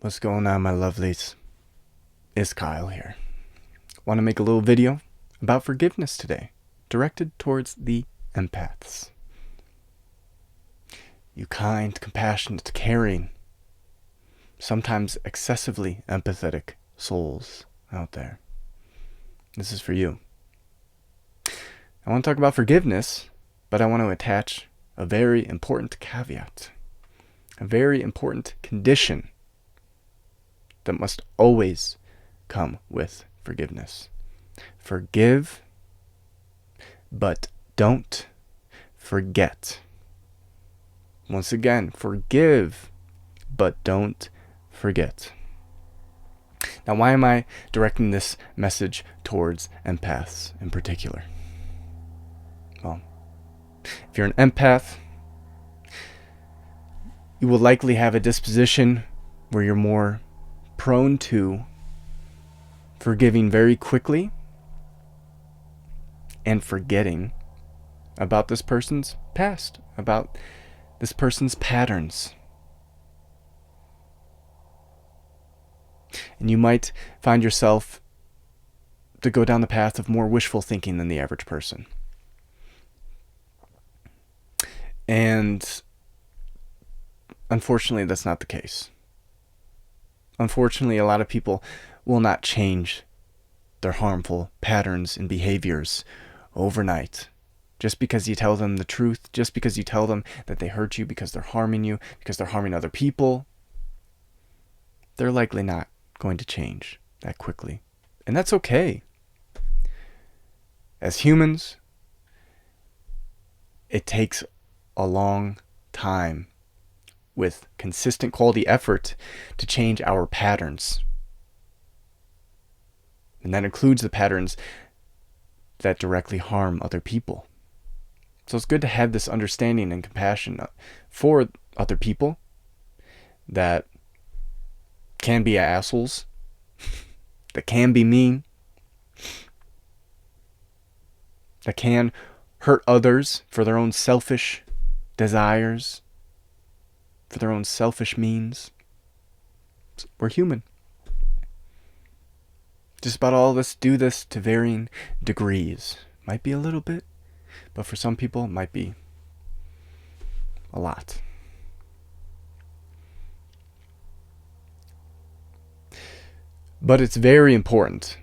What's going on, my lovelies? It's Kyle here. Want to make a little video about forgiveness today, directed towards the empaths. You kind, compassionate, caring, sometimes excessively empathetic souls out there. This is for you. I want to talk about forgiveness, but I want to attach a very important caveat, a very important condition that must always come with forgiveness. Forgive, but don't forget. Once again, forgive, but don't forget. Now, why am I directing this message towards empaths in particular? Well, if you're an empath, you will likely have a disposition where you're more prone to forgiving very quickly and forgetting about this person's past, about this person's patterns. And you might find yourself to go down the path of more wishful thinking than the average person. And unfortunately, that's not the case. Unfortunately, a lot of people will not change their harmful patterns and behaviors overnight. Just because you tell them the truth, just because you tell them that they hurt you because they're harming you, because they're harming other people, they're likely not going to change that quickly. And that's okay. As humans, it takes a long time with consistent quality effort to change our patterns. And that includes the patterns that directly harm other people. So it's good to have this understanding and compassion for other people that can be assholes, that can be mean, that can hurt others for their own selfish desires, for their own selfish means. We're human. Just about all of us do this to varying degrees. Might be a little bit, but for some people it might be a lot. But it's very important,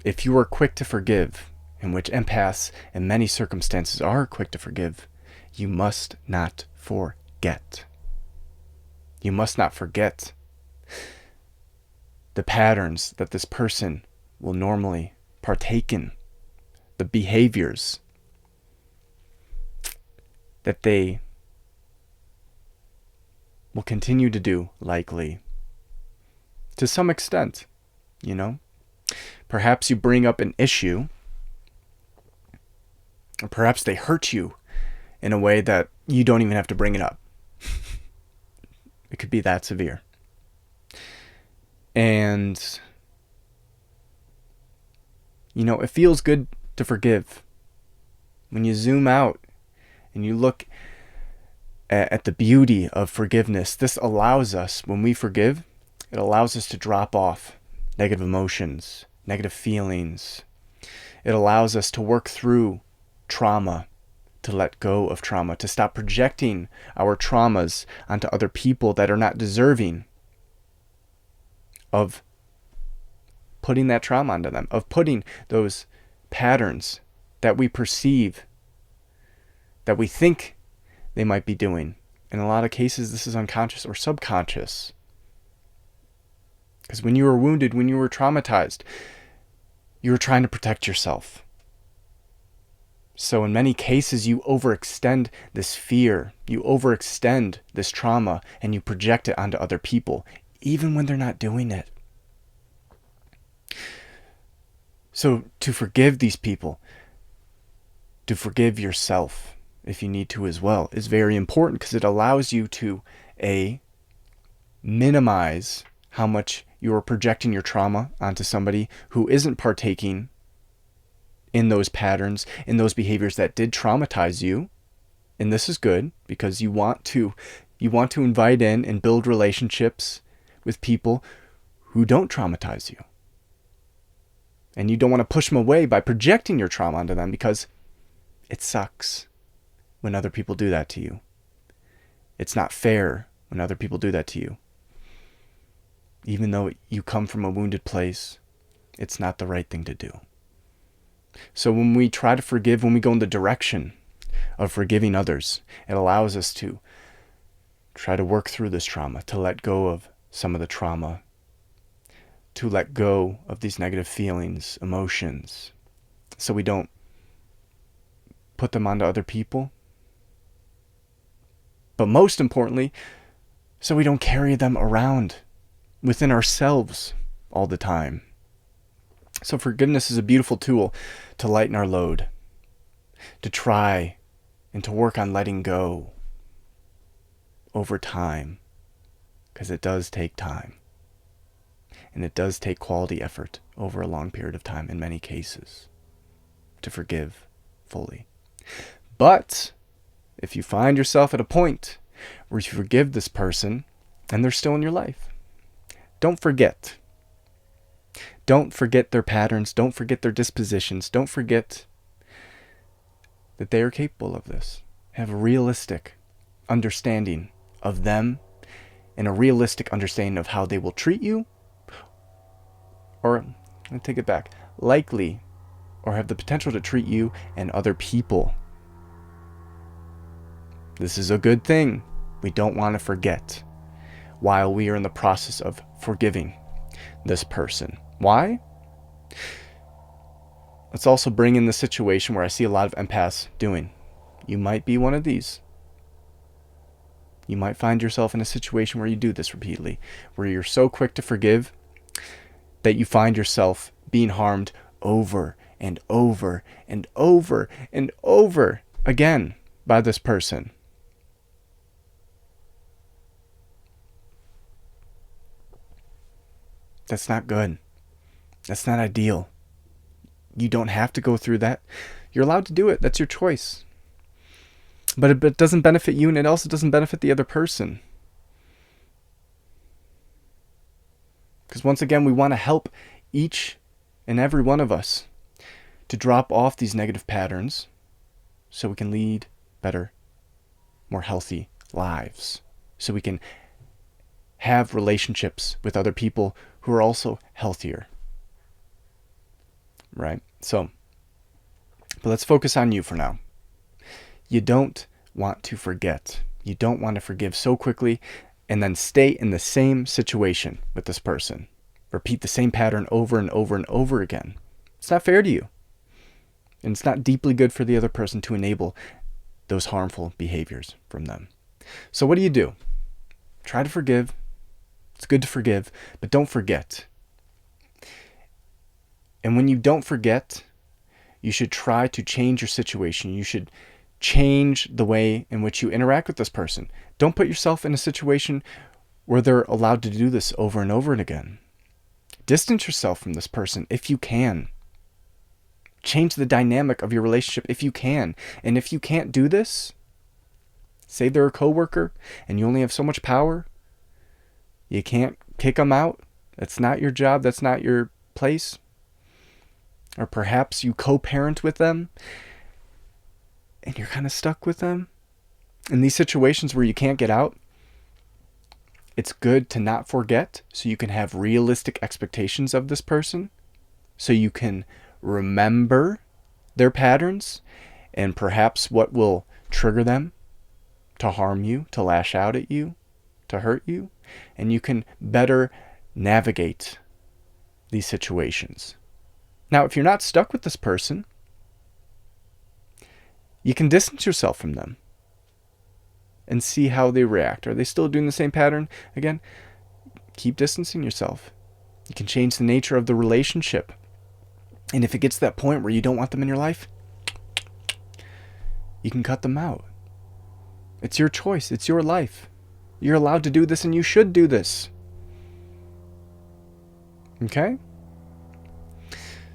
if you are quick to forgive, in which empaths in many circumstances are quick to forgive, you must not forget. You must not forget the patterns that this person will normally partake in, the behaviors that they will continue to do, likely, to some extent, you know? Perhaps you bring up an issue, or perhaps they hurt you in a way that you don't even have to bring it up. It could be that severe. And, you know, it feels good to forgive. When you zoom out and you look at the beauty of forgiveness, this allows us, when we forgive, it allows us to drop off negative emotions, negative feelings. It allows us to work through trauma, to let go of trauma, to stop projecting our traumas onto other people that are not deserving of putting that trauma onto them, of putting those patterns that we perceive, that we think they might be doing. In a lot of cases, this is unconscious or subconscious. Because when you were wounded, when you were traumatized, you were trying to protect yourself. So in many cases, you overextend this fear, you overextend this trauma, and you project it onto other people, even when they're not doing it. So to forgive these people, to forgive yourself, if you need to as well, is very important, because it allows you to, minimize how much you're projecting your trauma onto somebody who isn't partaking in those patterns, in those behaviors that did traumatize you. And this is good, because you want to invite in and build relationships with people who don't traumatize you. And you don't want to push them away by projecting your trauma onto them, because it sucks when other people do that to you. It's not fair when other people do that to you. Even though you come from a wounded place, it's not the right thing to do. So when we try to forgive, when we go in the direction of forgiving others, it allows us to try to work through this trauma, to let go of some of the trauma, to let go of these negative feelings, emotions, so we don't put them onto other people. But most importantly, so we don't carry them around within ourselves all the time. So forgiveness is a beautiful tool to lighten our load, to try and to work on letting go over time, because it does take time. And it does take quality effort over a long period of time in many cases to forgive fully. But if you find yourself at a point where you forgive this person and they're still in your life, don't forget. Don't forget their patterns. Don't forget their dispositions. Don't forget that they are capable of this. Have a realistic understanding of them and a realistic understanding of how they will treat you, or let me take it back, likely or have the potential to treat you and other people. This is a good thing. We don't want to forget while we are in the process of forgiving this person. Why? Let's also bring in the situation where I see a lot of empaths doing. You might be one of these. You might find yourself in a situation where you do this repeatedly, where you're so quick to forgive that you find yourself being harmed over and over and over and over again by this person. That's not good. That's not ideal. You don't have to go through that. You're allowed to do it. That's your choice. But it doesn't benefit you, and it also doesn't benefit the other person. Because once again, we want to help each and every one of us to drop off these negative patterns so we can lead better, more healthy lives. So we can have relationships with other people who are also healthier. Right? So, but let's focus on you for now. You don't want to forget. You don't want to forgive so quickly and then stay in the same situation with this person. Repeat the same pattern over and over and over again. It's not fair to you. And it's not deeply good for the other person to enable those harmful behaviors from them. So what do? Try to forgive. It's good to forgive, but don't forget. And when you don't forget, you should try to change your situation. You should change the way in which you interact with this person. Don't put yourself in a situation where they're allowed to do this over and over and again. Distance yourself from this person if you can. Change the dynamic of your relationship if you can. And if you can't do this, say they're a coworker and you only have so much power, you can't kick them out. That's not your job. That's not your place. Or perhaps you co-parent with them and you're kind of stuck with them. In these situations where you can't get out, it's good to not forget so you can have realistic expectations of this person, so you can remember their patterns and perhaps what will trigger them to harm you, to lash out at you, to hurt you, and you can better navigate these situations. Now, if you're not stuck with this person, you can distance yourself from them and see how they react. Are they still doing the same pattern? Again, keep distancing yourself. You can change the nature of the relationship. And if it gets to that point where you don't want them in your life, you can cut them out. It's your choice. It's your life. You're allowed to do this, and you should do this. Okay?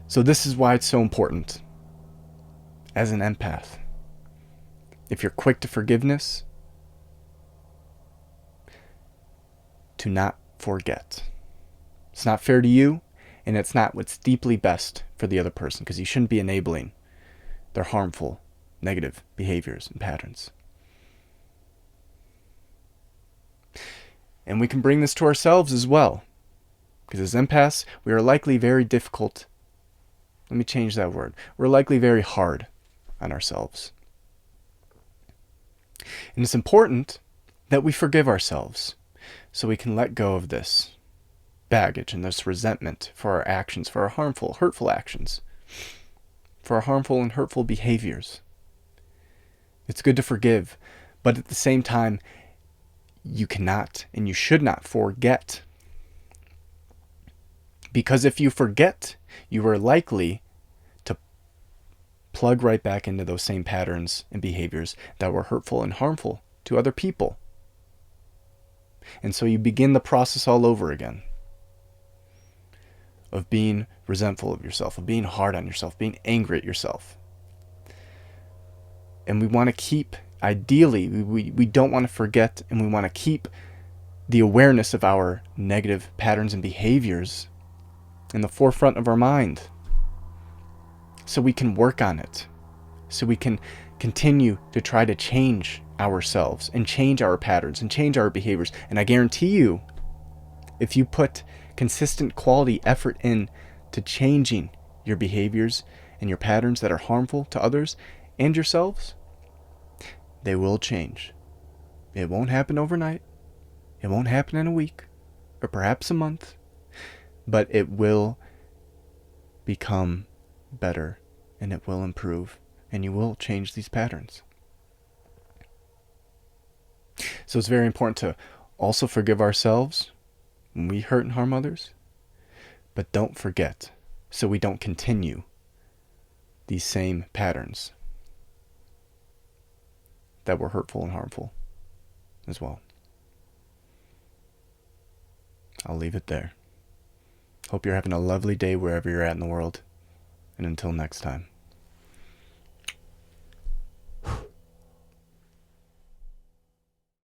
So this is why it's so important as an empath. If you're quick to forgiveness, to not forget. It's not fair to you, and it's not what's deeply best for the other person, because you shouldn't be enabling their harmful, negative behaviors and patterns. And we can bring this to ourselves as well, because as empaths, we are likely very difficult. Let me change that word. We're likely very hard on ourselves. And it's important that we forgive ourselves so we can let go of this baggage and this resentment for our actions, for our harmful, hurtful actions, for our harmful and hurtful behaviors. It's good to forgive, but at the same time, you cannot and you should not forget. Because if you forget, you are likely to plug right back into those same patterns and behaviors that were hurtful and harmful to other people. And so you begin the process all over again of being resentful of yourself, of being hard on yourself, being angry at yourself. And we want to keep, ideally, we don't want to forget, and we want to keep the awareness of our negative patterns and behaviors in the forefront of our mind, so we can work on it, so we can continue to try to change ourselves and change our patterns and change our behaviors. And I guarantee you, if you put consistent quality effort in to changing your behaviors and your patterns that are harmful to others and yourselves, they will change. It won't happen overnight. It won't happen in a week or perhaps a month, but it will become better and it will improve and you will change these patterns. So it's very important to also forgive ourselves when we hurt and harm others, but don't forget, so we don't continue these same patterns that were hurtful and harmful as well. I'll leave it there. Hope you're having a lovely day wherever you're at in the world, and until next time.